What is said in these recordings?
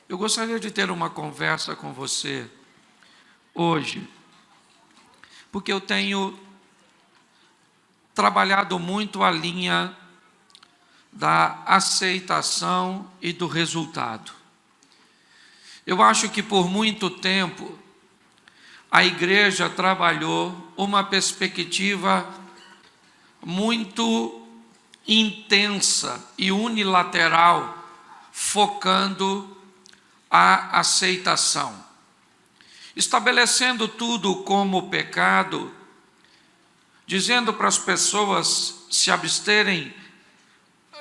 Eu gostaria de ter uma conversa com você hoje, porque eu tenho trabalhado muito a linha da aceitação e do resultado. Eu acho que por muito tempo a igreja trabalhou uma perspectiva muito intensa e unilateral, focando a aceitação, estabelecendo tudo como pecado, dizendo para as pessoas se absterem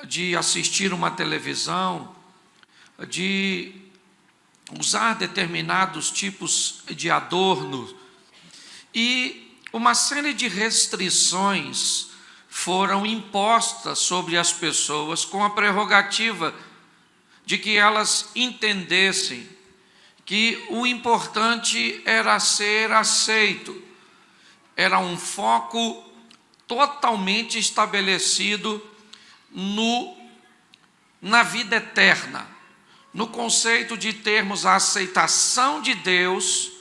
de assistir uma televisão, de usar determinados tipos de adorno, e uma série de restrições foram impostas sobre as pessoas com a prerrogativa de que elas entendessem que o importante era ser aceito. Era um foco totalmente estabelecido na vida eterna, no conceito de termos a aceitação de Deus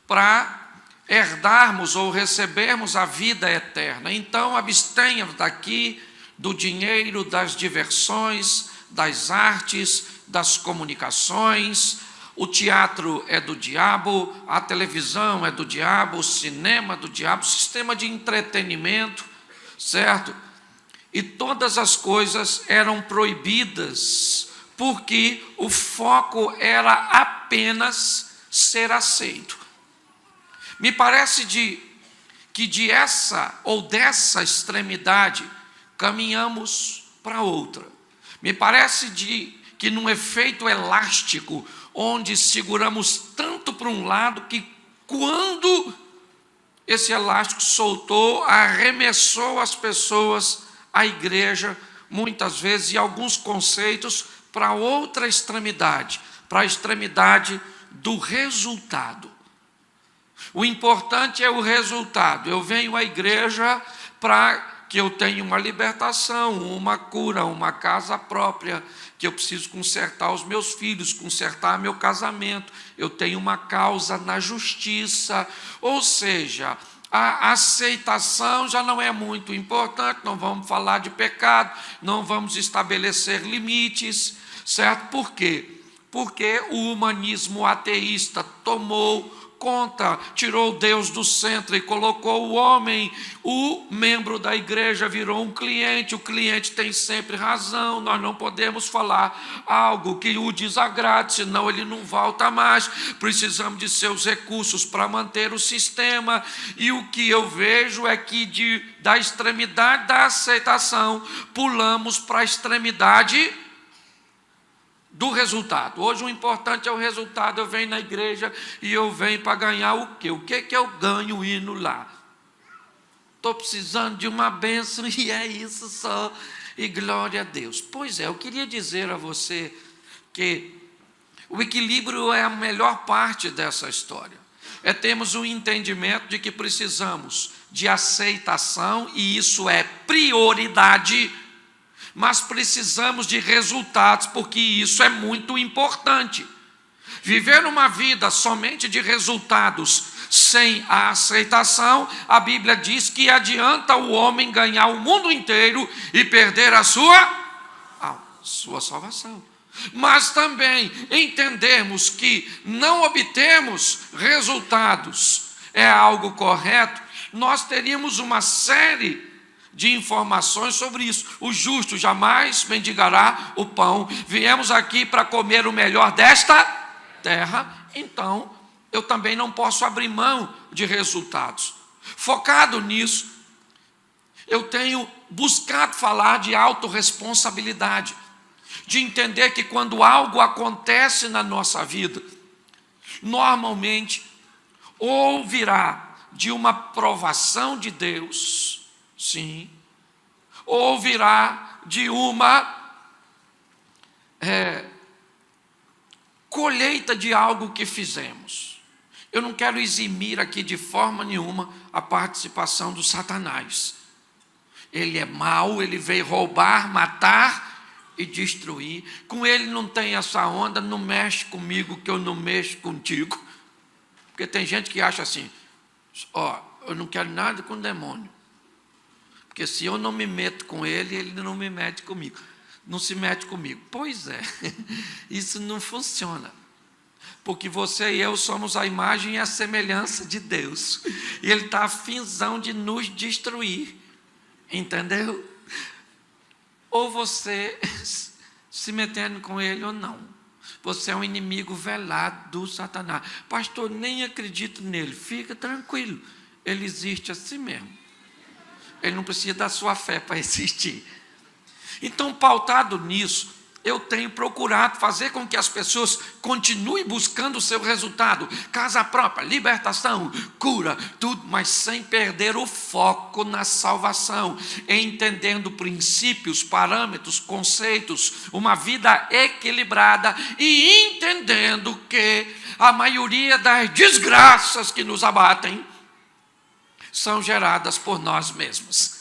para herdarmos ou recebermos a vida eterna. Então, abstenha-nos daqui do dinheiro, das diversões, das artes, das comunicações. O teatro é do diabo, a televisão é do diabo, o cinema é do diabo, o sistema de entretenimento, certo? E todas as coisas eram proibidas, porque o foco era apenas ser aceito. Me parece que dessa extremidade caminhamos para outra. Me parece que num efeito elástico, onde seguramos tanto para um lado que quando esse elástico soltou, arremessou as pessoas, a igreja, muitas vezes, e alguns conceitos para outra extremidade, para a extremidade do resultado. O importante é o resultado. Eu venho à igreja para que eu tenha uma libertação, uma cura, uma casa própria, que eu preciso consertar os meus filhos, consertar meu casamento, eu tenho uma causa na justiça. Ou seja, a aceitação já não é muito importante, não vamos falar de pecado, não vamos estabelecer limites, certo? Por quê? Porque o humanismo ateísta tomou conta, tirou Deus do centro e colocou o homem, o membro da igreja virou um cliente, o cliente tem sempre razão, nós não podemos falar algo que o desagrade, senão ele não volta mais, precisamos de seus recursos para manter o sistema, e o que eu vejo é que da extremidade da aceitação, pulamos para a extremidade do resultado. Hoje o importante é o resultado. Eu venho na igreja e eu venho para ganhar o quê? O que eu ganho indo lá? Estou precisando de uma bênção e é isso só, e glória a Deus. Pois é, eu queria dizer a você que o equilíbrio é a melhor parte dessa história. Termos um entendimento de que precisamos de aceitação, e isso é prioridade, mas precisamos de resultados, porque isso é muito importante. Viver uma vida somente de resultados, sem a aceitação, a Bíblia diz que adianta o homem ganhar o mundo inteiro e perder a sua salvação. Mas também entendermos que não obtemos resultados é algo correto, nós teríamos uma série de informações sobre isso. O justo jamais mendigará o pão. Viemos aqui para comer o melhor desta terra, então eu também não posso abrir mão de resultados. Focado nisso, eu tenho buscado falar de autorresponsabilidade, de entender que quando algo acontece na nossa vida, normalmente ou virá de uma provação de Deus, sim, ou virá de uma colheita de algo que fizemos. Eu não quero eximir aqui de forma nenhuma a participação do Satanás. Ele é mau, ele veio roubar, matar e destruir. Com ele não tem essa onda, não mexe comigo que eu não mexo contigo. Porque tem gente que acha assim, eu não quero nada com o demônio. Porque se eu não me meto com ele, ele não me mete comigo. Não se mete comigo. Pois é, isso não funciona. Porque você e eu somos a imagem e a semelhança de Deus. E Ele está afinzão de nos destruir. Entendeu? Ou você se metendo com Ele ou não. Você é um inimigo velado do Satanás. Pastor, nem acredito nele. Fica tranquilo. Ele existe assim mesmo. Ele não precisa da sua fé para existir. Então, pautado nisso, eu tenho procurado fazer com que as pessoas continuem buscando o seu resultado, casa própria, libertação, cura, tudo, mas sem perder o foco na salvação, entendendo princípios, parâmetros, conceitos, uma vida equilibrada e entendendo que a maioria das desgraças que nos abatem são geradas por nós mesmos.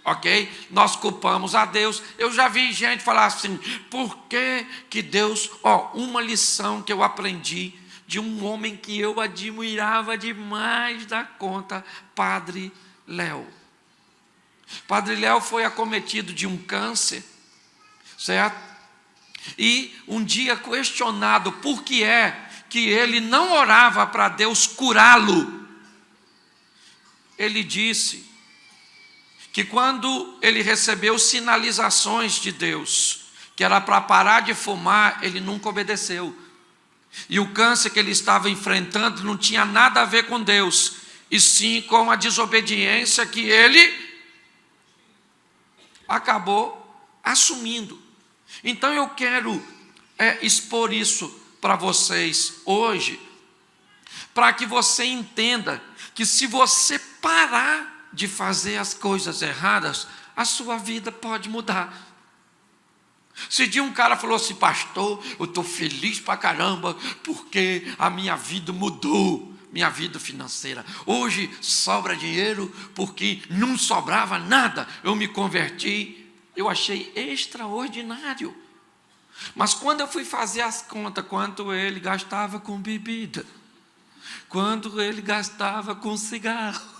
Ok? Nós culpamos a Deus. Eu já vi gente falar assim, por que Deus... uma lição que eu aprendi de um homem que eu admirava demais da conta, Padre Léo. Padre Léo foi acometido de um câncer, certo? E um dia questionado por que é que ele não orava para Deus curá-lo, ele disse que quando ele recebeu sinalizações de Deus, que era para parar de fumar, ele nunca obedeceu. E o câncer que ele estava enfrentando não tinha nada a ver com Deus, e sim com a desobediência que ele acabou assumindo. Então eu quero expor isso para vocês hoje, para que você entenda que se você parar de fazer as coisas erradas, a sua vida pode mudar. Se dia um cara falou assim, pastor, eu estou feliz pra caramba, porque a minha vida mudou, minha vida financeira. Hoje sobra dinheiro, porque não sobrava nada, eu me converti. Eu achei extraordinário. Mas quando eu fui fazer as contas, quanto ele gastava com bebida, quanto ele gastava com cigarro,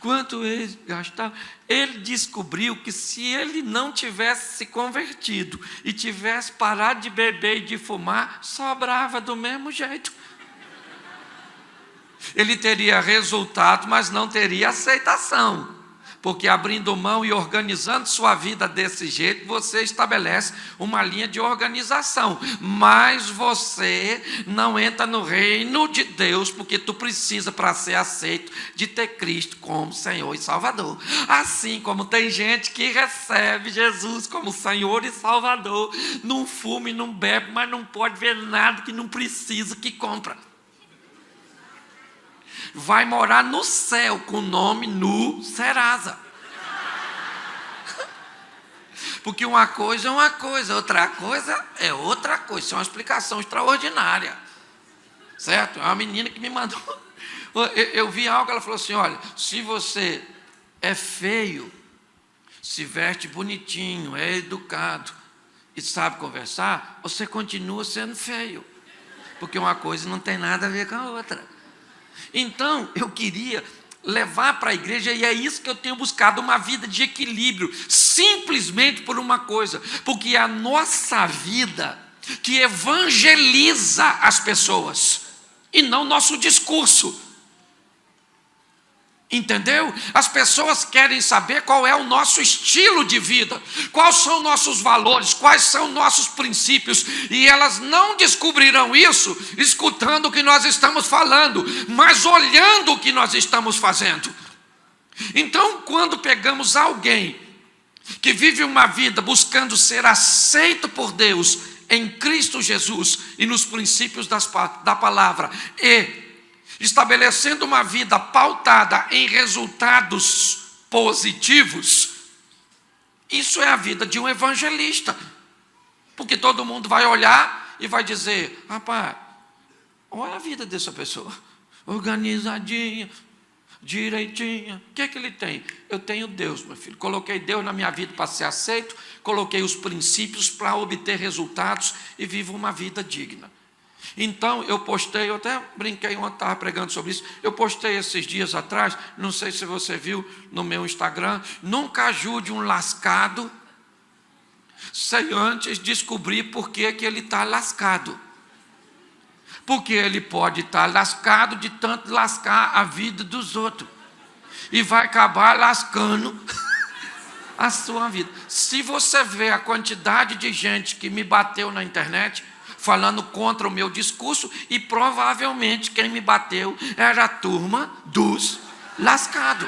quanto ele gastava, ele descobriu que se ele não tivesse se convertido e tivesse parado de beber e de fumar, sobrava do mesmo jeito. Ele teria resultado, mas não teria aceitação. Porque abrindo mão e organizando sua vida desse jeito, você estabelece uma linha de organização. Mas você não entra no reino de Deus, porque tu precisa, para ser aceito, de ter Cristo como Senhor e Salvador. Assim como tem gente que recebe Jesus como Senhor e Salvador, não fuma e não bebe, mas não pode ver nada que não precisa, que compra. Vai morar no céu com o nome no Serasa. Porque uma coisa é uma coisa, outra coisa é outra coisa. Isso é uma explicação extraordinária. Certo? É uma menina que me mandou. Eu vi algo, ela falou assim, olha, se você é feio, se veste bonitinho, é educado e sabe conversar, você continua sendo feio. Porque uma coisa não tem nada a ver com a outra. Então, eu queria levar para a igreja, e é isso que eu tenho buscado, uma vida de equilíbrio, simplesmente por uma coisa, porque é a nossa vida que evangeliza as pessoas, e não nosso discurso. Entendeu? As pessoas querem saber qual é o nosso estilo de vida, quais são nossos valores, quais são nossos princípios, e elas não descobrirão isso escutando o que nós estamos falando, mas olhando o que nós estamos fazendo. Então, quando pegamos alguém que vive uma vida buscando ser aceito por Deus em Cristo Jesus e nos princípios da palavra, e estabelecendo uma vida pautada em resultados positivos, isso é a vida de um evangelista. Porque todo mundo vai olhar e vai dizer, rapaz, olha a vida dessa pessoa, organizadinha, direitinho. O que é que ele tem? Eu tenho Deus, meu filho. Coloquei Deus na minha vida para ser aceito, coloquei os princípios para obter resultados e vivo uma vida digna. Então, eu postei, eu até brinquei ontem, estava pregando sobre isso, eu postei esses dias atrás, não sei se você viu no meu Instagram, nunca ajude um lascado sem antes descobrir por que ele está lascado. Porque ele pode estar lascado de tanto lascar a vida dos outros. E vai acabar lascando a sua vida. Se você vê a quantidade de gente que me bateu na internet, falando contra o meu discurso, e provavelmente quem me bateu era a turma dos lascados,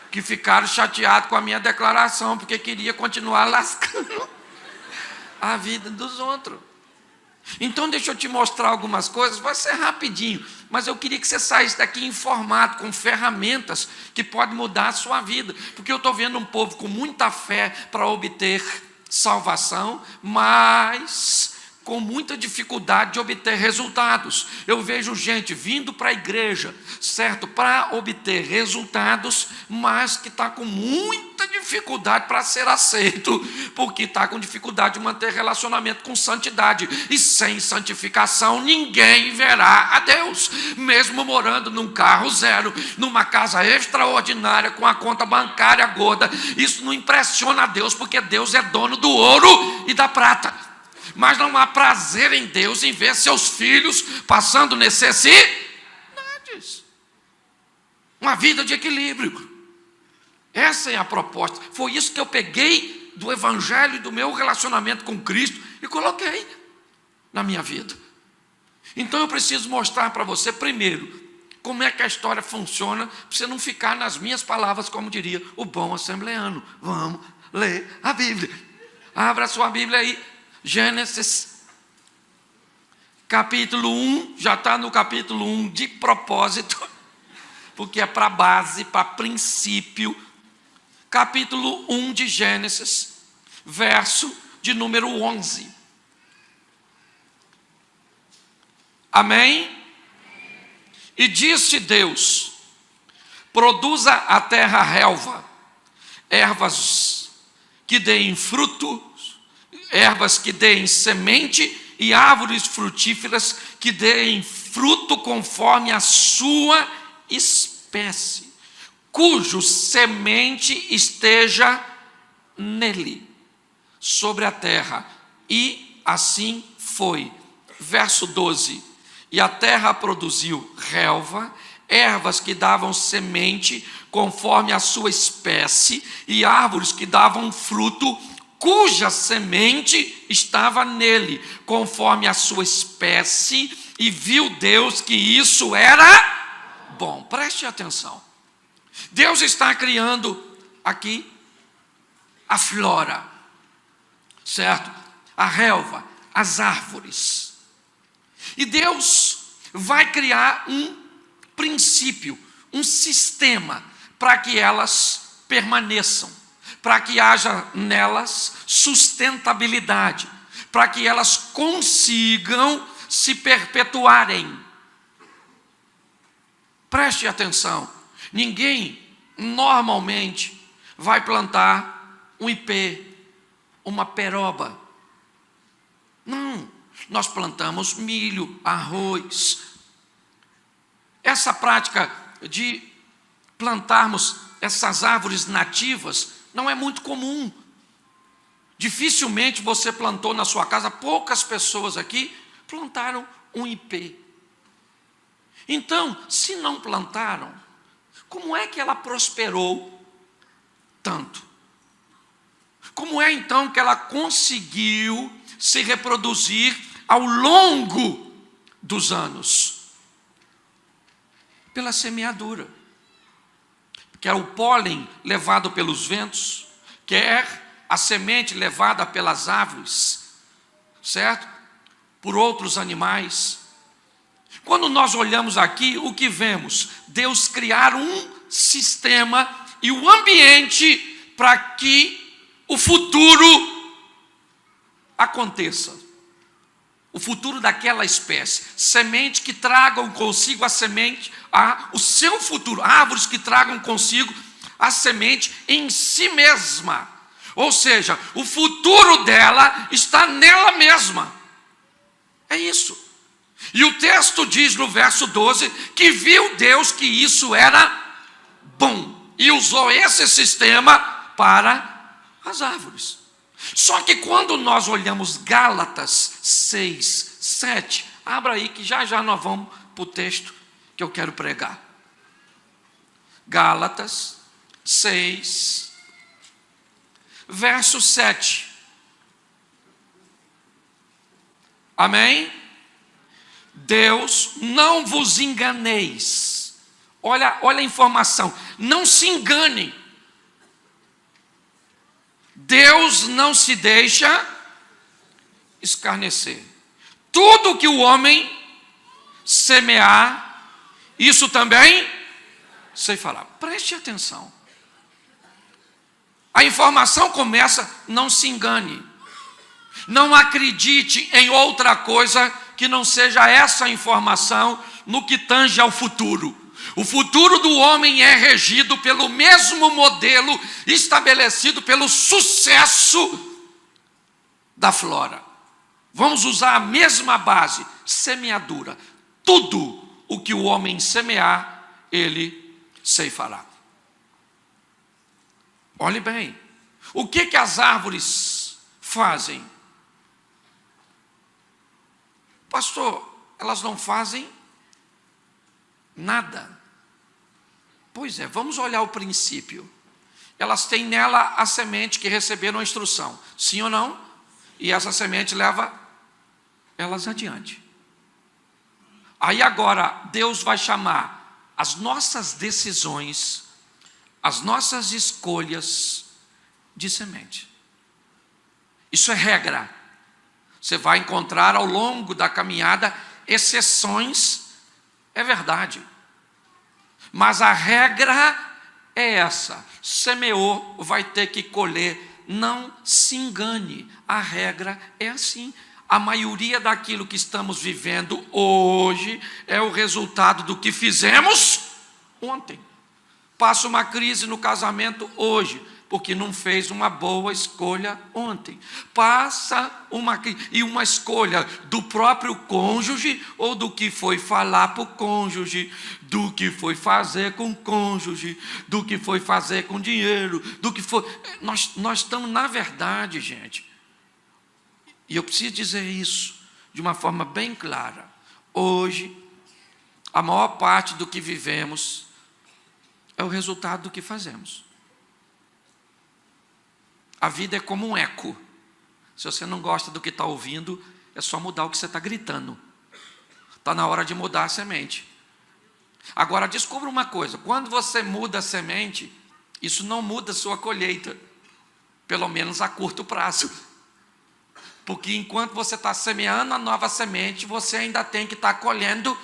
que ficaram chateados com a minha declaração, porque queria continuar lascando a vida dos outros. Então deixa eu te mostrar algumas coisas, vai ser rapidinho, mas eu queria que você saísse daqui informado, com ferramentas que podem mudar a sua vida, porque eu estou vendo um povo com muita fé para obter salvação, mas com muita dificuldade de obter resultados. Eu vejo gente vindo para a igreja, certo, para obter resultados, mas que está com muita dificuldade para ser aceito, porque está com dificuldade de manter relacionamento com santidade, e sem santificação ninguém verá a Deus, mesmo morando num carro zero, numa casa extraordinária, com a conta bancária gorda. Isso não impressiona a Deus, porque Deus é dono do ouro e da prata. Mas não há prazer em Deus em ver seus filhos passando necessidades. Uma vida de equilíbrio. Essa é a proposta. Foi isso que eu peguei do Evangelho e do meu relacionamento com Cristo e coloquei na minha vida. Então eu preciso mostrar para você, primeiro, como é que a história funciona, para você não ficar nas minhas palavras, como diria o bom assembleano. Vamos ler a Bíblia. Abra a sua Bíblia aí. Gênesis, capítulo 1, já está no capítulo 1 de propósito, porque é para base, para princípio. Capítulo 1 de Gênesis, verso de número 11. Amém? E disse Deus: produza a terra relva, ervas que deem fruto, ervas que deem semente e árvores frutíferas que deem fruto conforme a sua espécie, cujo semente esteja nele, sobre a terra. E assim foi. Verso 12. E a terra produziu relva, ervas que davam semente conforme a sua espécie, e árvores que davam fruto, cuja semente estava nele, conforme a sua espécie, e viu Deus que isso era bom. Preste atenção. Deus está criando aqui a flora, certo? A relva, as árvores. E Deus vai criar um princípio, um sistema, para que elas permaneçam, para que haja nelas sustentabilidade, para que elas consigam se perpetuarem. Preste atenção, ninguém normalmente vai plantar um ipê, uma peroba. Não, nós plantamos milho, arroz. Essa prática de plantarmos essas árvores nativas não é muito comum. Dificilmente você plantou na sua casa, poucas pessoas aqui plantaram um ipê. Então, se não plantaram, como é que ela prosperou tanto? Como é então que ela conseguiu se reproduzir ao longo dos anos? Pela semeadura. Quer o pólen levado pelos ventos, quer a semente levada pelas árvores, certo? Por outros animais. Quando nós olhamos aqui, o que vemos? Deus criar um sistema e o ambiente para que o futuro aconteça. O futuro daquela espécie. Semente que tragam consigo a semente o seu futuro, árvores que tragam consigo a semente em si mesma. Ou seja, o futuro dela está nela mesma. É isso. E o texto diz no verso 12 que viu Deus que isso era bom e usou esse sistema para as árvores. Só que quando nós olhamos Gálatas 6, 7, abra aí que já nós vamos para o texto que eu quero pregar. Gálatas 6, verso 7. Amém? Deus, não vos enganeis. Olha a informação. Não se engane. Deus não se deixa escarnecer. Tudo que o homem semear, isso também ceifará. Preste atenção. A informação começa, não se engane. Não acredite em outra coisa que não seja essa informação no que tange ao futuro. O futuro do homem é regido pelo mesmo modelo estabelecido pelo sucesso da flora. Vamos usar a mesma base, semeadura. Tudo o que o homem semear, ele ceifará. Olhe bem, o que as árvores fazem? Pastor, elas não fazem nada. Pois é, vamos olhar o princípio. Elas têm nela a semente que receberam a instrução, sim ou não? E essa semente leva elas adiante. Aí agora, Deus vai chamar as nossas decisões, as nossas escolhas de semente. Isso é regra. Você vai encontrar ao longo da caminhada exceções, é verdade. Mas a regra é essa: semeou, vai ter que colher. Não se engane, a regra é assim. A maioria daquilo que estamos vivendo hoje é o resultado do que fizemos ontem. Passa uma crise no casamento hoje, porque não fez uma boa escolha ontem. Passa uma escolha do próprio cônjuge, ou do que foi falar para o cônjuge, do que foi fazer com o cônjuge, do que foi fazer com dinheiro, do que foi... Nós estamos, na verdade, gente, e eu preciso dizer isso de uma forma bem clara. Hoje, a maior parte do que vivemos é o resultado do que fazemos. A vida é como um eco. Se você não gosta do que está ouvindo, é só mudar o que você está gritando. Está na hora de mudar a semente. Agora, descubra uma coisa: quando você muda a semente, isso não muda a sua colheita, pelo menos a curto prazo. Porque enquanto você está semeando a nova semente, você ainda tem que estar colhendo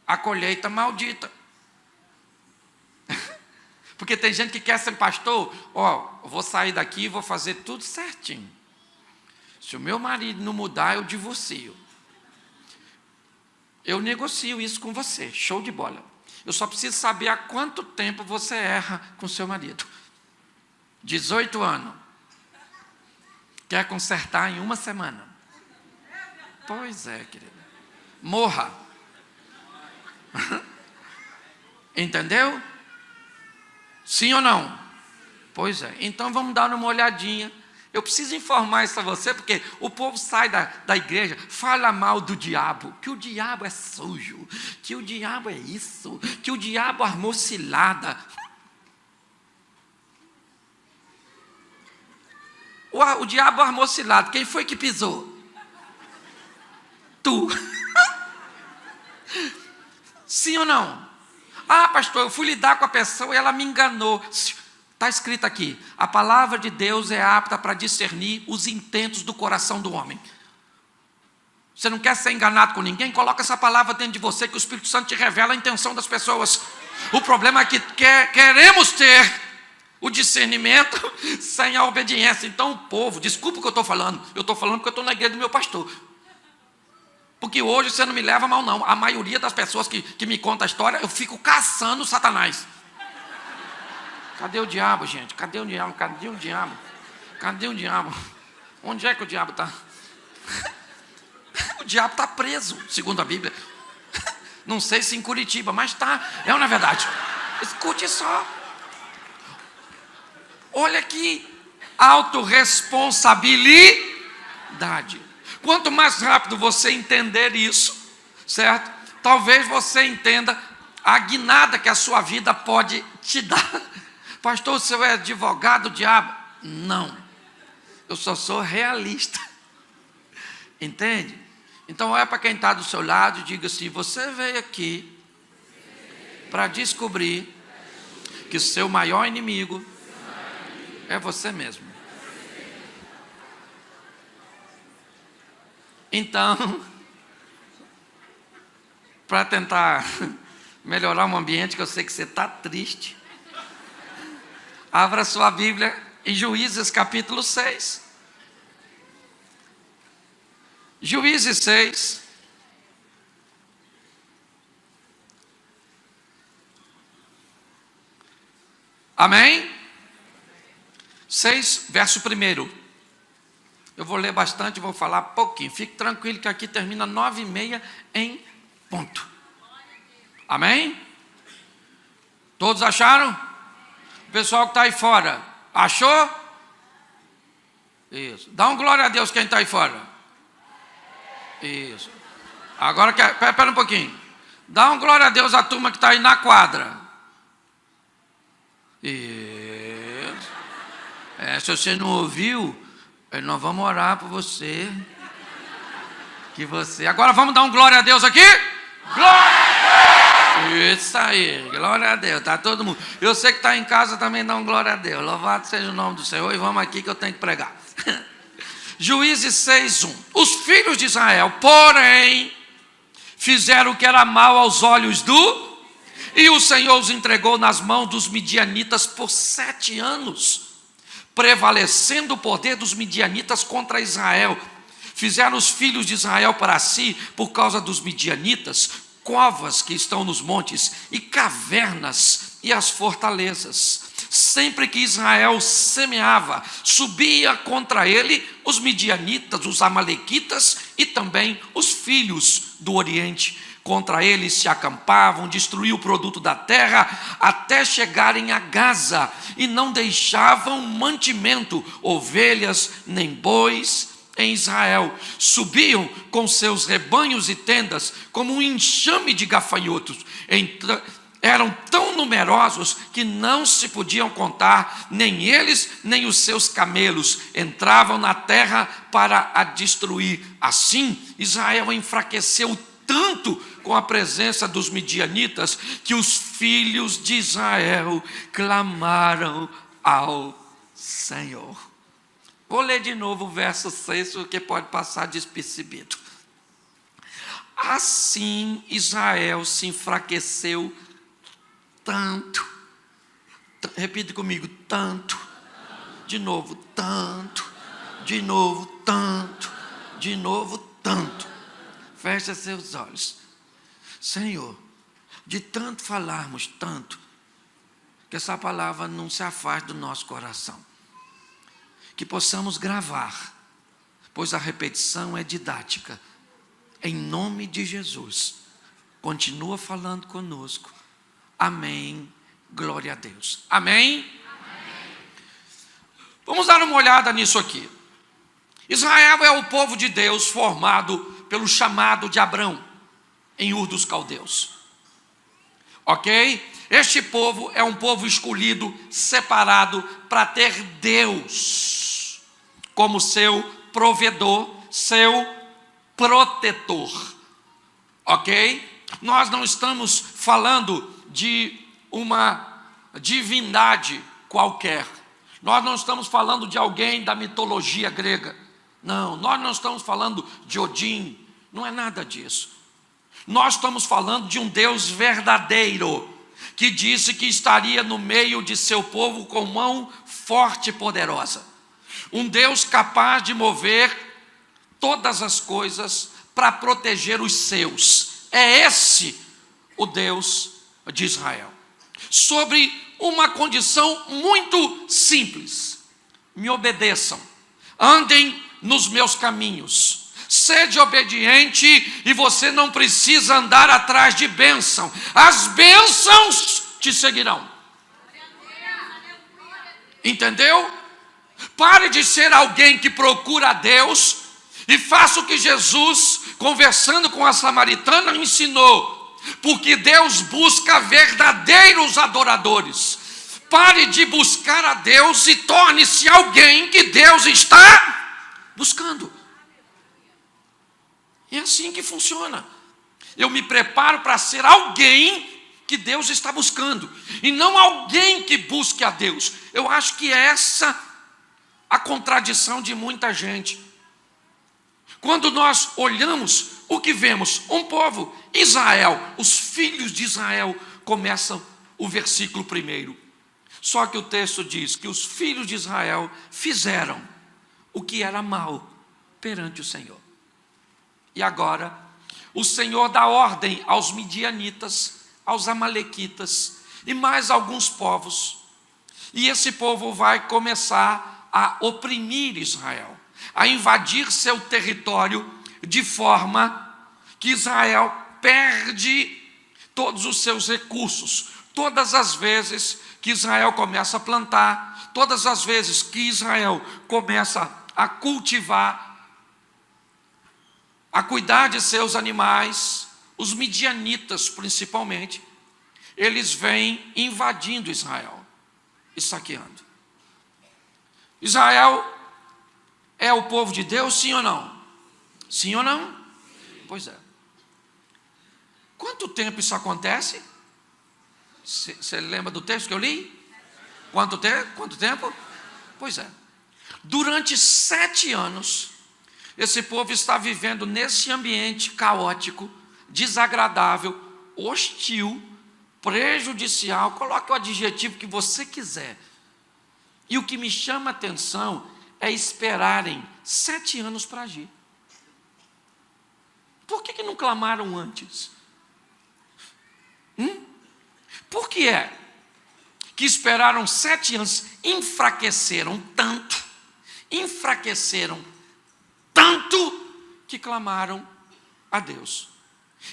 a colheita maldita. Porque tem gente que quer ser pastor, eu vou sair daqui e vou fazer tudo certinho. Se o meu marido não mudar, eu divorcio. Eu negocio isso com você, show de bola. Eu só preciso saber há quanto tempo você erra com seu marido. 18 anos. Quer consertar em uma semana? Pois é, querida. Morra. Entendeu? Sim ou não? Pois é. Então vamos dar uma olhadinha. Eu preciso informar isso a você, porque o povo sai da igreja, fala mal do diabo, que o diabo é sujo, que o diabo é isso, que o diabo armou cilada. O diabo armou cilada. Quem foi que pisou? Tu. Sim ou não? Ah, pastor, eu fui lidar com a pessoa e ela me enganou. Está escrito aqui: a palavra de Deus é apta para discernir os intentos do coração do homem. Você não quer ser enganado com ninguém? Coloca essa palavra dentro de você, que o Espírito Santo te revela a intenção das pessoas. O problema é que queremos ter o discernimento sem a obediência. Então o povo, desculpa o que eu estou falando porque eu estou na igreja do meu pastor. Porque hoje você não me leva mal, não. A maioria das pessoas que me conta a história, eu fico caçando Satanás. Cadê o diabo, gente? Cadê o diabo? Cadê o diabo? Cadê o diabo? Onde é que o diabo está? O diabo está preso, segundo a Bíblia. Não sei se em Curitiba, mas está. É ou não é verdade? Escute só. Olha aqui. Autorresponsabilidade. Quanto mais rápido você entender isso, certo? Talvez você entenda a guinada que a sua vida pode te dar. Pastor, o senhor é advogado do diabo? Não. Eu só sou realista. Entende? Então olha para quem está do seu lado e diga assim: você veio aqui para descobrir que o seu maior inimigo é você mesmo. Então, para tentar melhorar um ambiente que eu sei que você está triste, abra sua Bíblia em Juízes capítulo 6. Juízes 6. Amém? 6, verso 1. Eu vou ler bastante, vou falar pouquinho. Fique tranquilo que aqui termina 9h30 em ponto. Amém? Todos acharam? O pessoal que está aí fora, achou? Isso. Dá um glória a Deus quem está aí fora. Isso. Agora, espera um pouquinho. Dá um glória a Deus à turma que está aí na quadra. Isso. Se você não ouviu, nós vamos orar por você. Agora vamos dar um glória a Deus aqui? Glória a Deus! Isso aí, glória a Deus. Está todo mundo. Eu sei que está em casa também, dá um glória a Deus. Louvado seja o nome do Senhor. E vamos aqui que eu tenho que pregar. Juízes 6:1. Os filhos de Israel, porém, fizeram o que era mal aos olhos e o Senhor os entregou nas mãos dos midianitas por 7 anos. Prevalecendo o poder dos midianitas contra Israel. Fizeram os filhos de Israel para si, por causa dos midianitas, covas que estão nos montes, e cavernas e as fortalezas. Sempre que Israel semeava, subia contra ele os midianitas, os amalequitas e também os filhos do Oriente. Contra eles se acampavam, destruíam o produto da terra, até chegarem a Gaza, e não deixavam mantimento, ovelhas nem bois em Israel. Subiam com seus rebanhos e tendas, como um enxame de gafanhotos. Eram tão numerosos que não se podiam contar, nem eles, nem os seus camelos. Entravam na terra para a destruir. Assim, Israel enfraqueceu tanto com a presença dos midianitas, que os filhos de Israel clamaram ao Senhor. Vou ler de novo o verso 6, porque pode passar despercebido. Assim Israel se enfraqueceu tanto. Repita comigo: tanto. De novo, tanto. De novo, tanto. De novo, tanto. Feche seus olhos. Senhor, de tanto falarmos tanto, que essa palavra não se afaste do nosso coração. Que possamos gravar, pois a repetição é didática. Em nome de Jesus, continua falando conosco. Amém. Glória a Deus. Amém? Amém. Vamos dar uma olhada nisso aqui. Israel é o povo de Deus formado pelo chamado de Abrão, em Ur dos Caldeus. Ok? Este povo é um povo escolhido, separado, para ter Deus como seu provedor, seu protetor. Ok? Nós não estamos falando de uma divindade qualquer. Nós não estamos falando de alguém da mitologia grega. Não, nós não estamos falando de Odin. Não é nada disso. Nós estamos falando de um Deus verdadeiro, que disse que estaria no meio de seu povo com mão forte e poderosa. Um Deus capaz de mover todas as coisas para proteger os seus. É esse o Deus de Israel. Sobre uma condição muito simples: me obedeçam, andem nos meus caminhos, sede obediente e você não precisa andar atrás de bênção, as bênçãos te seguirão. Entendeu? Pare de ser alguém que procura a Deus e faça o que Jesus, conversando com a samaritana, ensinou. Porque Deus busca verdadeiros adoradores. Pare de buscar a Deus e torne-se alguém que Deus está buscando. É assim que funciona. Eu me preparo para ser alguém que Deus está buscando, e não alguém que busque a Deus. Eu acho que é essa a contradição de muita gente. Quando nós olhamos, o que vemos? Um povo, Israel, os filhos de Israel, começam o versículo 1. Só que o texto diz que os filhos de Israel fizeram o que era mal perante o Senhor. E agora, o Senhor dá ordem aos midianitas, aos amalequitas e mais alguns povos. E esse povo vai começar a oprimir Israel, a invadir seu território, de forma que Israel perde todos os seus recursos. Todas as vezes que Israel começa a plantar, todas as vezes que Israel começa a cultivar, a cuidar de seus animais, os midianitas principalmente, eles vêm invadindo Israel e saqueando. Israel é o povo de Deus, sim ou não? Sim ou não? Pois é. Quanto tempo isso acontece? Você lembra do texto que eu li? Quanto tempo? Pois é. Durante 7 anos, esse povo está vivendo nesse ambiente caótico, desagradável, hostil, prejudicial. Coloque o adjetivo que você quiser. E o que me chama a atenção é esperarem 7 anos para agir. Por que não clamaram antes? Por que é que esperaram 7 anos? Enfraqueceram tanto que clamaram a Deus.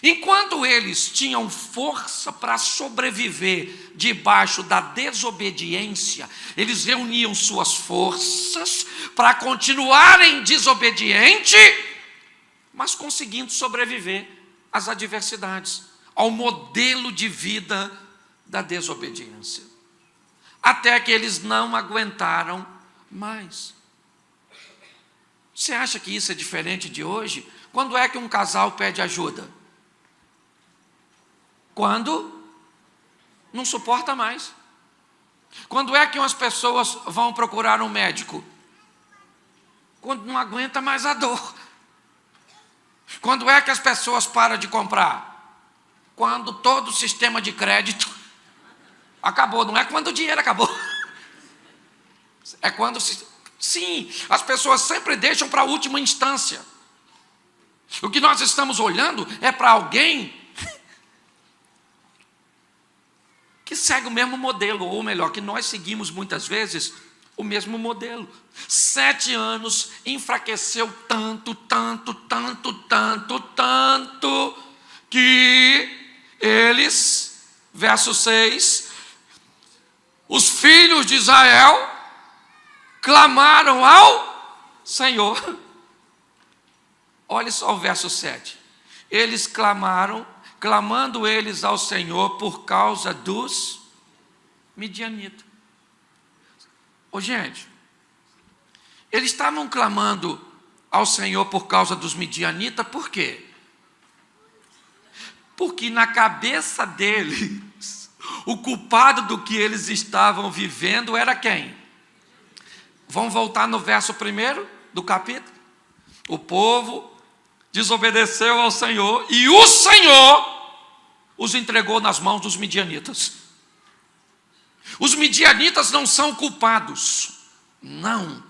Enquanto eles tinham força para sobreviver debaixo da desobediência, eles reuniam suas forças para continuarem desobedientes, mas conseguindo sobreviver às adversidades, ao modelo de vida da desobediência, até que eles não aguentaram mais. Você acha que isso é diferente de hoje? Quando é que um casal pede ajuda? Quando não suporta mais. Quando é que umas pessoas vão procurar um médico? Quando não aguenta mais a dor. Quando é que as pessoas param de comprar? Quando todo o sistema de crédito acabou. Não é quando o dinheiro acabou. É quando... Sim, as pessoas sempre deixam para a última instância. O que nós estamos olhando é para alguém que segue o mesmo modelo, ou melhor, que nós seguimos muitas vezes o mesmo modelo. 7 anos, enfraqueceu tanto, que eles, verso 6, os filhos de Israel clamaram ao Senhor. Olha só o verso 7. Eles clamaram, clamando eles ao Senhor por causa dos midianitas. Gente, eles estavam clamando ao Senhor por causa dos midianitas, por quê? Porque na cabeça deles, o culpado do que eles estavam vivendo era quem? Vamos voltar no verso 1 do capítulo. O povo desobedeceu ao Senhor e o Senhor os entregou nas mãos dos midianitas. Os midianitas não são culpados, não.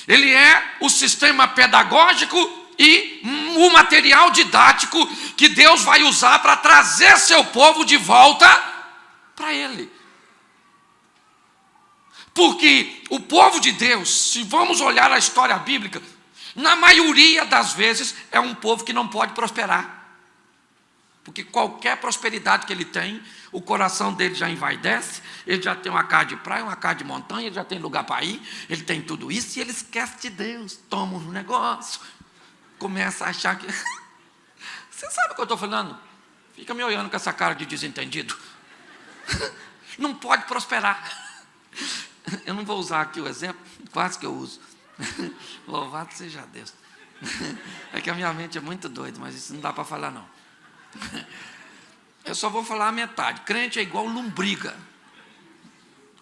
Ele é o sistema pedagógico e o material didático que Deus vai usar para trazer seu povo de volta para Ele. Porque o povo de Deus, se vamos olhar a história bíblica, na maioria das vezes é um povo que não pode prosperar. Porque qualquer prosperidade que ele tem, o coração dele já envaidece, ele já tem uma casa de praia, uma casa de montanha, ele já tem lugar para ir, ele tem tudo isso e ele esquece de Deus, toma um negócio, começa a achar que... Você sabe o que eu estou falando? Fica me olhando com essa cara de desentendido. Não pode prosperar. Eu não vou usar aqui o exemplo, quase que eu uso. Louvado seja Deus. É que a minha mente é muito doida, mas isso não dá para falar não. Eu só vou falar a metade. Crente é igual lombriga,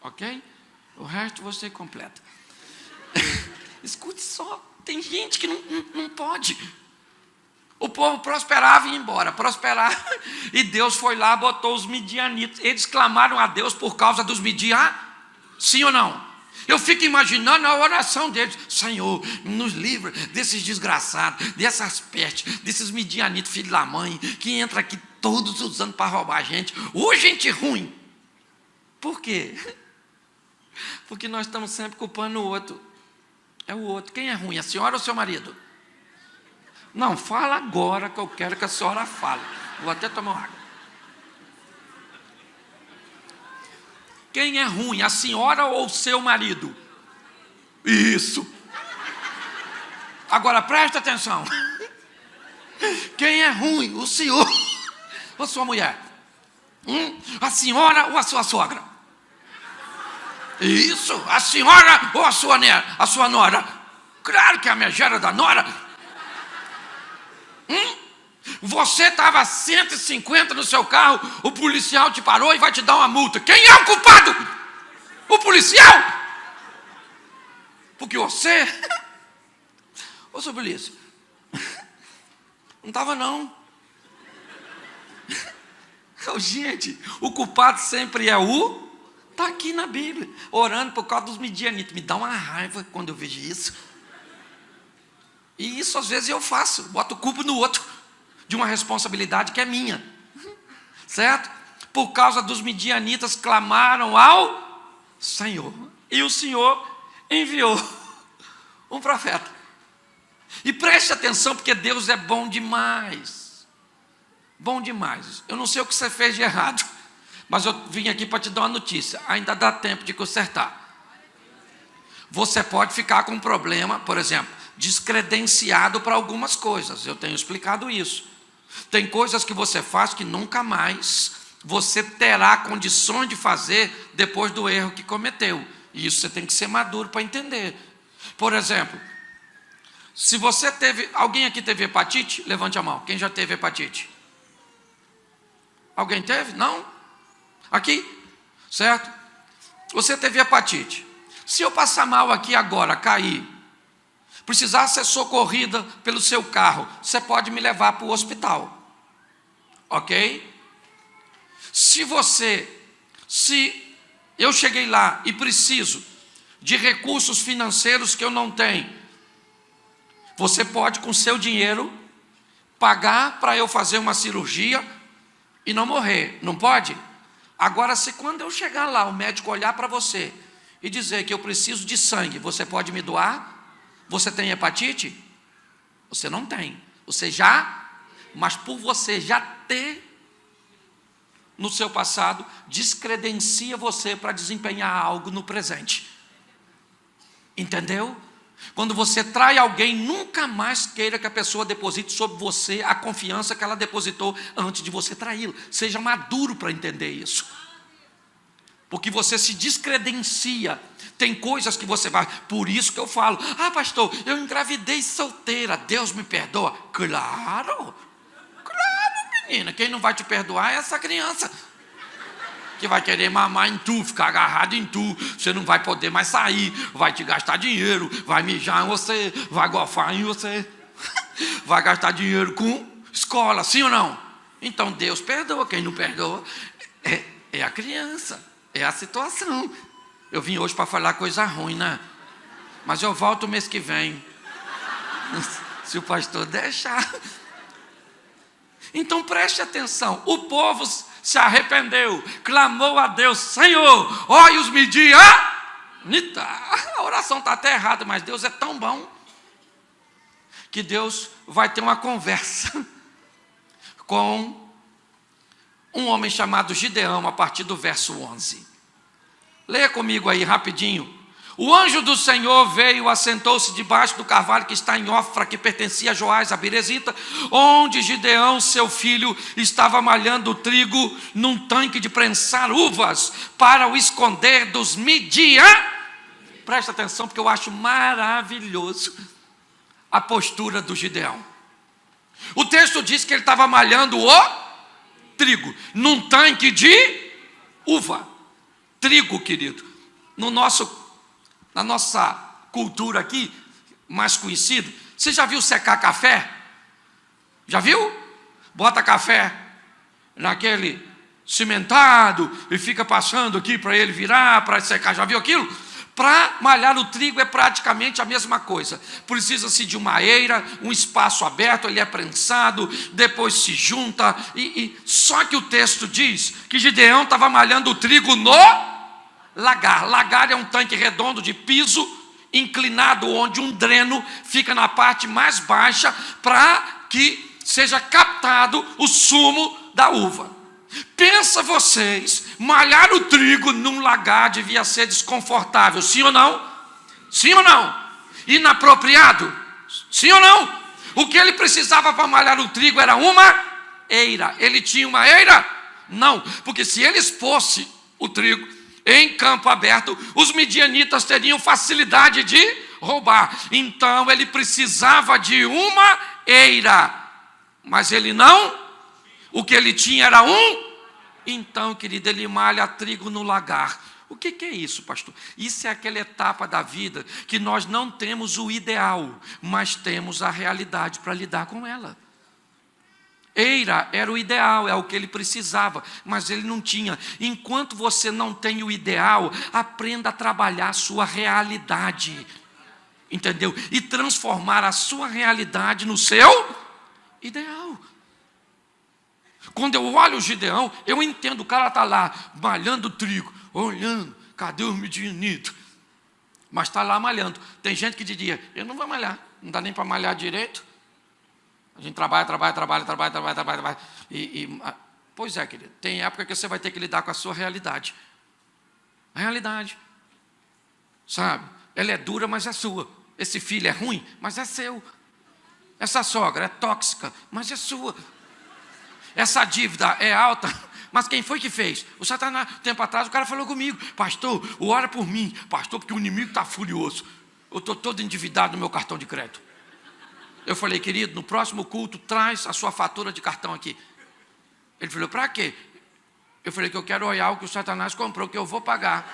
ok? O resto você completa. Escute só, tem gente que não pode. O povo prosperava e ia embora, prosperava, e Deus foi lá, botou os midianitas. Eles clamaram a Deus por causa dos midianitas, sim ou não? Eu fico imaginando a oração deles: Senhor, nos livra desses desgraçados, dessas pestes, desses midianitas, filhos da mãe, que entra aqui todos os anos para roubar a gente. Ô gente ruim! Por quê? Porque nós estamos sempre culpando o outro. É o outro. Quem é ruim, a senhora ou seu marido? Não, fala agora que eu quero que a senhora fale. Vou até tomar uma água. Quem é ruim, a senhora ou o seu marido? Isso. Agora presta atenção. Quem é ruim, o senhor ou a sua mulher? A senhora ou a sua sogra? Isso, a senhora ou a sua nora? Claro que é a megera da nora. Você estava a 150 no seu carro, o policial te parou e vai te dar uma multa. Quem é o culpado? O policial? Porque você... Ô, seu polícia, não estava não. Gente, o culpado sempre é o... Está aqui na Bíblia, orando por causa dos midianitas. Me dá uma raiva quando eu vejo isso. E isso às vezes eu faço, boto culpa no outro, de uma responsabilidade que é minha, certo? Por causa dos midianitas, clamaram ao Senhor, e o Senhor enviou um profeta. E preste atenção, porque Deus é bom demais, bom demais. Eu não sei o que você fez de errado, mas eu vim aqui para te dar uma notícia: ainda dá tempo de consertar. Você pode ficar com um problema, por exemplo, descredenciado para algumas coisas. Eu tenho explicado isso. Tem coisas que você faz que nunca mais você terá condições de fazer depois do erro que cometeu. E isso você tem que ser maduro para entender. Por exemplo, se você teve... Alguém aqui teve hepatite? Levante a mão. Quem já teve hepatite? Alguém teve? Não? Aqui? Certo? Você teve hepatite. Se eu passar mal aqui agora, cair, precisar ser socorrida pelo seu carro, você pode me levar para o hospital, ok? Se eu cheguei lá e preciso de recursos financeiros que eu não tenho, você pode com seu dinheiro pagar para eu fazer uma cirurgia e não morrer, não pode? Agora, se quando eu chegar lá, o médico olhar para você e dizer que eu preciso de sangue, você pode me doar? Você tem hepatite? Você não tem. Você já, mas por você já ter no seu passado, descredencia você para desempenhar algo no presente. Entendeu? Quando você trai alguém, nunca mais queira que a pessoa deposite sobre você a confiança que ela depositou antes de você traí-lo. Seja maduro para entender isso. Porque você se descredencia. Tem coisas que você vai... Por isso que eu falo: ah, pastor, eu engravidei solteira, Deus me perdoa. Claro, menina. Quem não vai te perdoar é essa criança, que vai querer mamar em tu, ficar agarrado em tu. Você não vai poder mais sair, vai te gastar dinheiro, vai mijar em você, vai gofar em você, vai gastar dinheiro com escola, sim ou não? Então Deus perdoa. Quem não perdoa é a criança, é a situação. Eu vim hoje para falar coisa ruim, né? Mas eu volto mês que vem. Se o pastor deixar. Então preste atenção, o povo se arrependeu, clamou a Deus: Senhor, olha os midianitas. A oração está até errada, mas Deus é tão bom que Deus vai ter uma conversa com um homem chamado Gideão, a partir do verso 11. Leia comigo aí rapidinho. O anjo do Senhor veio, assentou-se debaixo do carvalho que está em Ofra, que pertencia a Joás, a Birezita, onde Gideão, seu filho, estava malhando o trigo num tanque de prensar uvas, para o esconder dos midianitas. Presta atenção, porque eu acho maravilhoso a postura do Gideão. O texto diz que ele estava malhando o trigo num tanque de uva. Trigo, querido, na nossa cultura aqui, mais conhecido, você já viu secar café? Já viu? Bota café naquele cimentado e fica passando aqui para ele virar, para secar. Já viu aquilo? Para malhar o trigo é praticamente a mesma coisa. Precisa-se de uma eira, um espaço aberto, ele é prensado, depois se junta. Só que o texto diz que Gideão estava malhando o trigo no lagar. Lagar é um tanque redondo de piso inclinado, onde um dreno fica na parte mais baixa para que seja captado o sumo da uva. Pensa vocês, malhar o trigo num lagar devia ser desconfortável, sim ou não? Sim ou não? Inapropriado? Sim ou não? O que ele precisava para malhar o trigo era uma eira. Ele tinha uma eira? Não, porque se ele expôsse o trigo em campo aberto, os midianitas teriam facilidade de roubar. Então ele precisava de uma eira, mas ele não. O que ele tinha era Então, querido, ele malha trigo no lagar. O que é isso, pastor? Isso é aquela etapa da vida que nós não temos o ideal, mas temos a realidade para lidar com ela. Eira era o ideal, é o que ele precisava, mas ele não tinha. Enquanto você não tem o ideal, aprenda a trabalhar a sua realidade, entendeu? E transformar a sua realidade no seu ideal. Quando eu olho o Gideão, eu entendo, o cara está lá malhando trigo, olhando, cadê os midianitas? Mas está lá malhando. Tem gente que diria: eu não vou malhar, não dá nem para malhar direito. A gente trabalha. Pois é, querido, tem época que você vai ter que lidar com a sua realidade. A realidade, sabe? Ela é dura, mas é sua. Esse filho é ruim, mas é seu. Essa sogra é tóxica, mas é sua. Essa dívida é alta, mas quem foi que fez? O Satanás. Tempo atrás o cara falou comigo: pastor, ora por mim, pastor, porque o inimigo está furioso. Eu estou todo endividado no meu cartão de crédito. Eu falei: querido, no próximo culto, traz a sua fatura de cartão aqui. Ele falou: para quê? Eu falei que eu quero olhar o que o Satanás comprou, que eu vou pagar.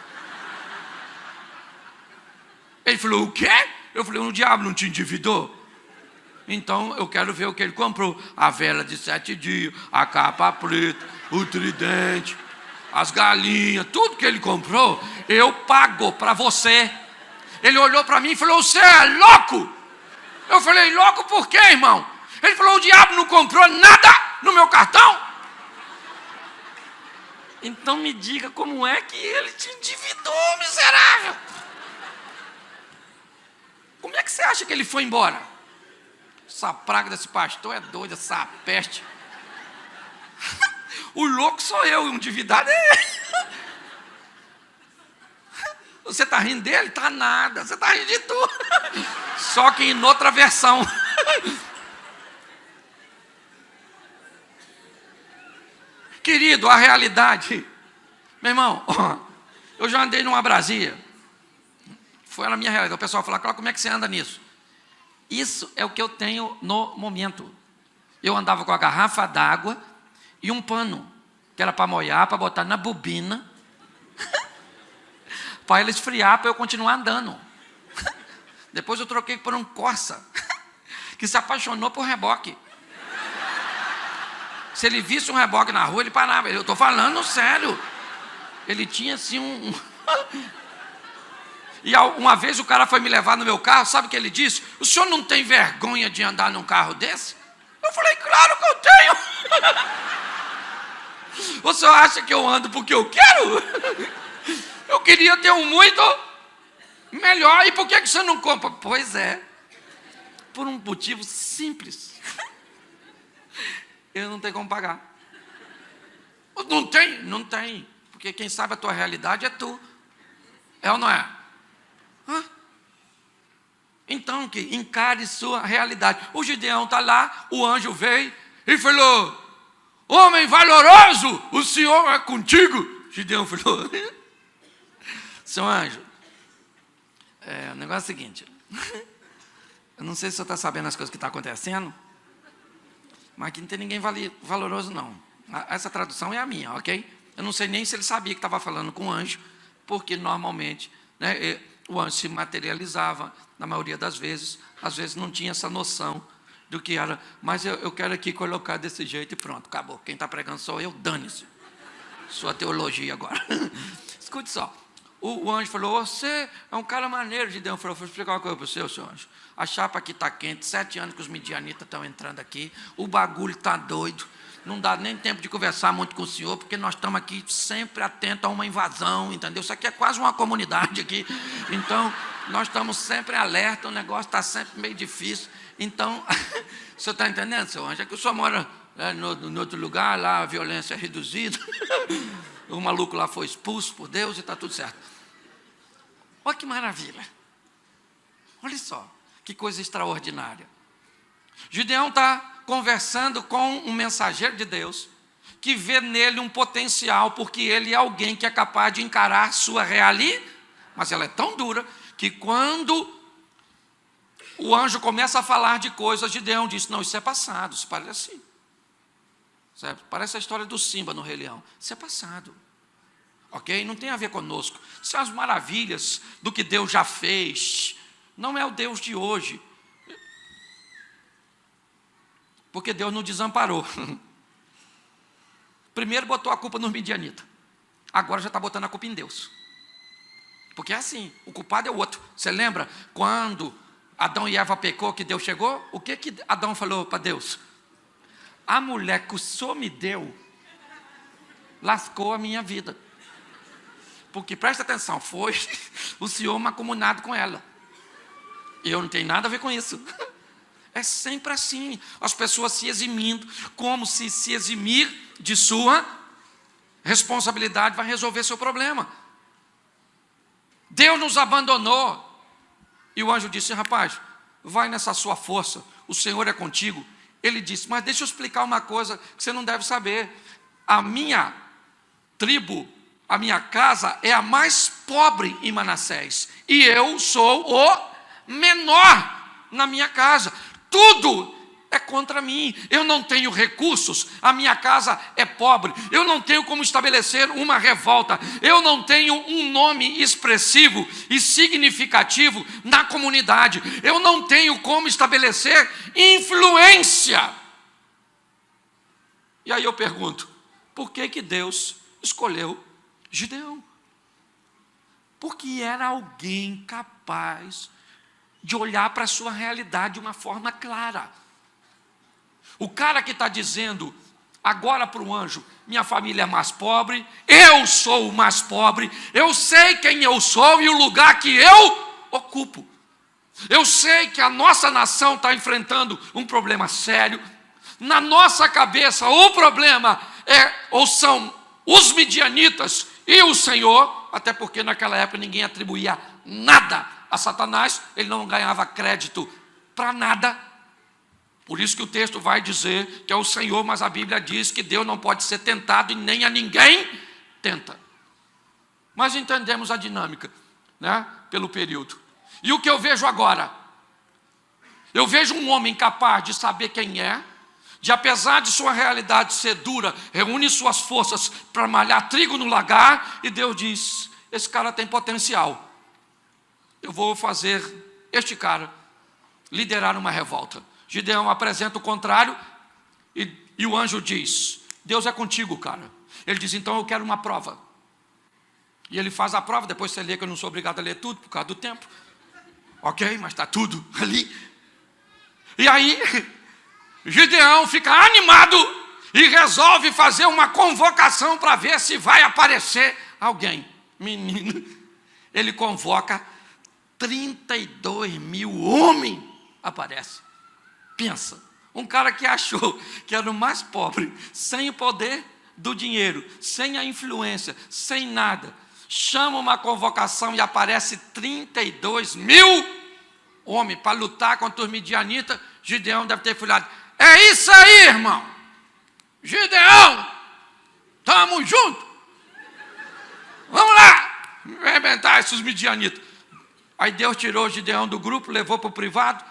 Ele falou: o quê? Eu falei: o diabo não te endividou? Então eu quero ver o que ele comprou. A vela de 7 dias, a capa preta, o tridente, as galinhas, tudo que ele comprou, eu pago para você. Ele olhou para mim e falou: você é louco? Eu falei: louco por quê, irmão? Ele falou: o diabo não comprou nada no meu cartão. Então me diga como é que ele te endividou, miserável. Como é que você acha que ele foi embora? Essa praga desse pastor é doida, essa peste. O louco sou eu, o endividado é ele. Você está rindo dele? Está nada, você está rindo de tudo. Só que em outra versão. Querido, a realidade. Meu irmão, eu já andei numa Brasília. Foi na minha realidade. O pessoal fala: como é que você anda nisso? Isso é o que eu tenho no momento. Eu andava com a garrafa d'água e um pano, que era para molhar, para botar na bobina, para ele esfriar, para eu continuar andando. Depois eu troquei por um Corsa, que se apaixonou por reboque. Se ele visse um reboque na rua, ele parava. Eu estou falando sério. Ele tinha assim E uma vez o cara foi me levar no meu carro, sabe o que ele disse? O senhor não tem vergonha de andar num carro desse? Eu falei, claro que eu tenho. O senhor acha que eu ando porque eu quero? Eu queria ter um muito melhor. E por que você não compra? Pois é, por um motivo simples. Eu não tenho como pagar. Não tem? Não tem. Porque quem sabe a tua realidade é tu. É ou não é? Então, que encare sua realidade. O Gideão está lá, o anjo veio e falou, homem valoroso, o Senhor é contigo. Gideão falou, seu anjo, o negócio é o seguinte, eu não sei se você está sabendo as coisas que estão acontecendo, mas aqui não tem ninguém valoroso não. Essa tradução é a minha, ok? Eu não sei nem se ele sabia que estava falando com o anjo, porque normalmente, né, o anjo se materializava, na maioria das vezes, às vezes não tinha essa noção do que era, mas eu quero aqui colocar desse jeito e pronto, acabou. Quem está pregando sou eu, dane-se. Sua teologia agora. Escute só, o anjo falou, você é um cara maneiro, Gideão falou, vou explicar uma coisa para você, seu anjo. A chapa aqui está quente, 7 anos que os midianitas estão entrando aqui, o bagulho está doido, não dá nem tempo de conversar muito com o senhor, porque nós estamos aqui sempre atentos a uma invasão, entendeu? Isso aqui é quase uma comunidade aqui, então nós estamos sempre alerta, o negócio está sempre meio difícil. Então, o senhor está entendendo, seu anjo? É que o senhor mora no outro lugar, lá a violência é reduzida, o maluco lá foi expulso por Deus e está tudo certo. Olha que maravilha, olha só, que coisa extraordinária. Gideão está conversando com um mensageiro de Deus, que vê nele um potencial, porque ele é alguém que é capaz de encarar sua realidade, mas ela é tão dura, que quando o anjo começa a falar de coisas, Gideão diz, não, isso é passado, isso parece assim. Certo? Parece a história do Simba no Rei Leão. Isso é passado. Ok? Não tem a ver conosco. São as maravilhas do que Deus já fez. Não é o Deus de hoje. Porque Deus não desamparou. Primeiro botou a culpa nos midianitas. Agora já está botando a culpa em Deus. Porque é assim, o culpado é o outro. Você lembra quando Adão e Eva pecou, que Deus chegou? O que Adão falou para Deus? A mulher que o Senhor me deu, lascou a minha vida. Porque, presta atenção, foi o Senhor mancomunado com ela. Eu não tenho nada a ver com isso. É sempre assim, as pessoas se eximindo, como se eximir de sua responsabilidade vai resolver seu problema. Deus nos abandonou. E o anjo disse, rapaz, vai nessa sua força, o Senhor é contigo. Ele disse, mas deixa eu explicar uma coisa que você não deve saber. A minha tribo, a minha casa é a mais pobre em Manassés. E eu sou o menor na minha casa. Tudo é contra mim. Eu não tenho recursos, a minha casa é pobre. Eu não tenho como estabelecer uma revolta. Eu não tenho um nome expressivo e significativo na comunidade. Eu não tenho como estabelecer influência. E aí eu pergunto, por que Deus escolheu Gideão? Porque era alguém capaz de olhar para a sua realidade de uma forma clara. O cara que está dizendo agora para o anjo, minha família é mais pobre, eu sou o mais pobre, eu sei quem eu sou e o lugar que eu ocupo. Eu sei que a nossa nação está enfrentando um problema sério. Na nossa cabeça o problema são os midianitas e o Senhor, até porque naquela época ninguém atribuía nada a Satanás, ele não ganhava crédito para nada. Por isso que o texto vai dizer que é o Senhor, mas a Bíblia diz que Deus não pode ser tentado e nem a ninguém tenta. Mas entendemos a dinâmica, né? Pelo período. E o que eu vejo agora? Eu vejo um homem capaz de saber quem é, de apesar de sua realidade ser dura, reúne suas forças para malhar trigo no lagar, e Deus diz, esse cara tem potencial. Eu vou fazer este cara liderar uma revolta. Gideão apresenta o contrário e o anjo diz, Deus é contigo, cara. Ele diz, então eu quero uma prova. E ele faz a prova, depois você lê, que eu não sou obrigado a ler tudo por causa do tempo. Ok, mas está tudo ali. E aí, Gideão fica animado e resolve fazer uma convocação para ver se vai aparecer alguém. Menino, ele convoca 32 mil homens, aparece. Pensa, um cara que achou que era o mais pobre, sem o poder do dinheiro, sem a influência, sem nada, chama uma convocação e aparece 32 mil homens para lutar contra os midianitas. Gideão deve ter falado: é isso aí, irmão, Gideão, estamos juntos, vamos lá, arrebentar esses midianitas. Aí Deus tirou Gideão do grupo, levou para o privado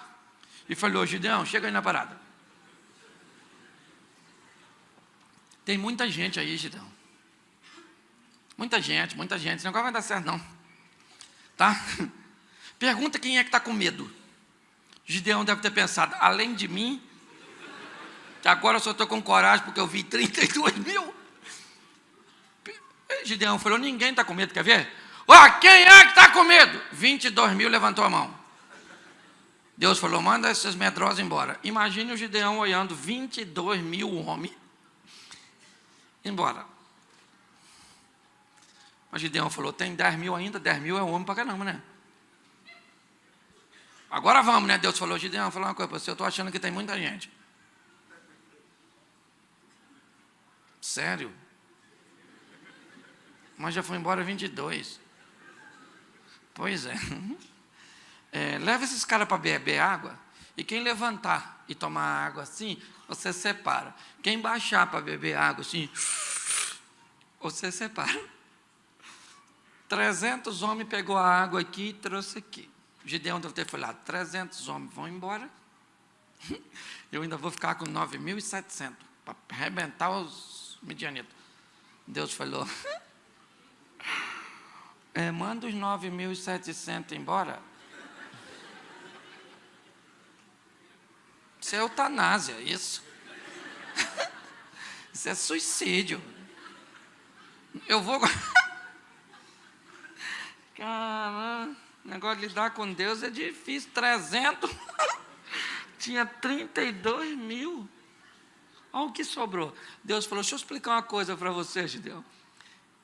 e falou: Gideão, chega aí na parada. Tem muita gente aí, Gideão. Muita gente. Esse negócio vai dar certo, não. Tá? Pergunta quem é que está com medo. Gideão deve ter pensado: além de mim, que agora eu só estou com coragem porque eu vi 32 mil. Gideão falou: ninguém está com medo, quer ver? Ó, quem é que está com medo? 22 mil levantou a mão. Deus falou: manda esses medrosos embora. Imagine o Gideão olhando 22 mil homens embora. Mas Gideão falou: tem 10 mil ainda? 10 mil é homem pra caramba, né? Agora vamos, né? Deus falou: Gideão, vou falar uma coisa para você, eu estou achando que tem muita gente. Sério? Mas já foi embora 22. Pois é. Leva esses caras para beber água, e quem levantar e tomar água assim, você separa. Quem baixar para beber água assim, você separa. 300 homens pegou a água aqui e trouxe aqui. Gideão deve ter falado: 300 homens vão embora, eu ainda vou ficar com 9.700 para arrebentar os midianitas. Deus falou: manda os 9.700 embora. Isso é eutanásia, isso. Isso é suicídio. Eu vou... Caramba, o negócio de lidar com Deus é difícil. 300, tinha 32 mil. Olha o que sobrou. Deus falou: deixa eu explicar uma coisa para você, Gideão.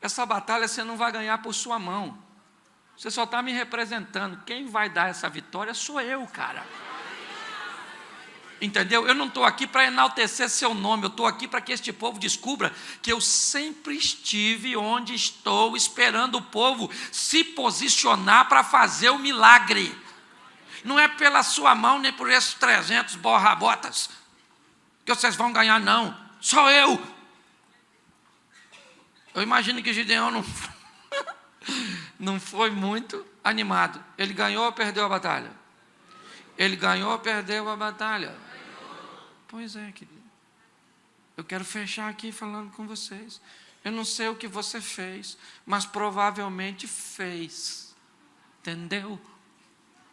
Essa batalha você não vai ganhar por sua mão. Você só está me representando. Quem vai dar essa vitória sou eu, cara. Entendeu? Eu não estou aqui para enaltecer seu nome, eu estou aqui para que este povo descubra que eu sempre estive onde estou, esperando o povo se posicionar para fazer o milagre. Não é pela sua mão, nem por esses 300 borrabotas que vocês vão ganhar, não. Sou eu. Eu imagino que Gideão não foi muito animado. Ele ganhou ou perdeu a batalha? Ele ganhou ou perdeu a batalha? Pois é, querido. Eu quero fechar aqui falando com vocês. Eu não sei o que você fez, mas provavelmente fez. Entendeu?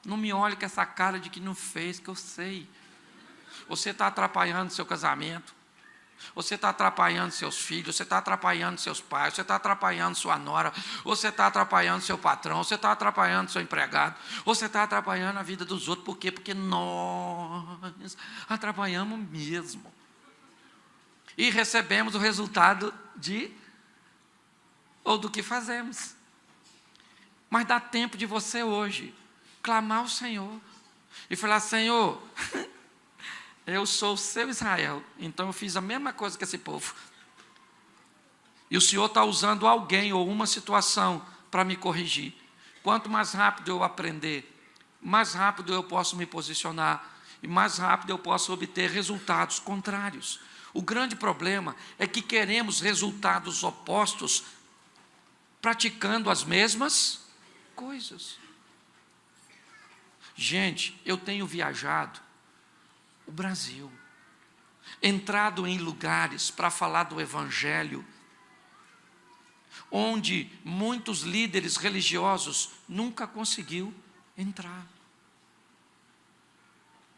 Não me olhe com essa cara de que não fez, que eu sei. Você está atrapalhando seu casamento. Você está atrapalhando seus filhos, você está atrapalhando seus pais, você está atrapalhando sua nora, você está atrapalhando seu patrão, você está atrapalhando seu empregado, você está atrapalhando a vida dos outros. Por quê? Porque nós atrapalhamos mesmo. E recebemos o resultado do que fazemos. Mas dá tempo de você hoje clamar ao Senhor e falar: Senhor, eu sou o seu Israel, então eu fiz a mesma coisa que esse povo. E o Senhor está usando alguém ou uma situação para me corrigir. Quanto mais rápido eu aprender, mais rápido eu posso me posicionar e mais rápido eu posso obter resultados contrários. O grande problema é que queremos resultados opostos praticando as mesmas coisas. Gente, eu tenho viajado o Brasil, entrado em lugares para falar do Evangelho, onde muitos líderes religiosos nunca conseguiu entrar.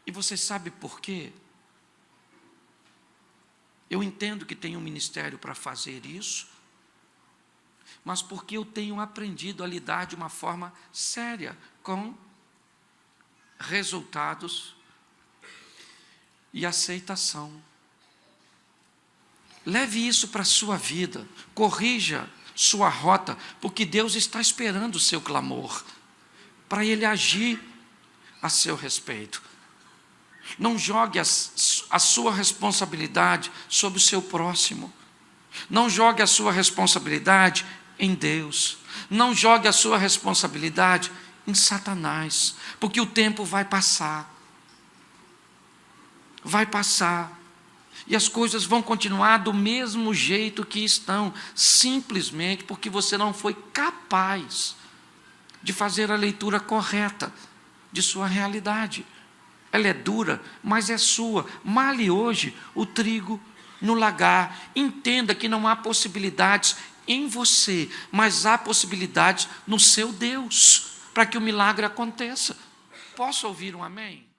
E você sabe por quê? Eu entendo que tem um ministério para fazer isso, mas porque eu tenho aprendido a lidar de uma forma séria com resultados e aceitação. Leve isso para a sua vida, corrija sua rota, porque Deus está esperando o seu clamor, para Ele agir a seu respeito. Não jogue a sua responsabilidade sobre o seu próximo. Não jogue a sua responsabilidade em Deus. Não jogue a sua responsabilidade em Satanás, porque o tempo vai passar. Vai passar. E as coisas vão continuar do mesmo jeito que estão, simplesmente porque você não foi capaz de fazer a leitura correta de sua realidade. Ela é dura, mas é sua. Male hoje o trigo no lagar. Entenda que não há possibilidades em você, mas há possibilidades no seu Deus, para que o milagre aconteça. Posso ouvir um amém?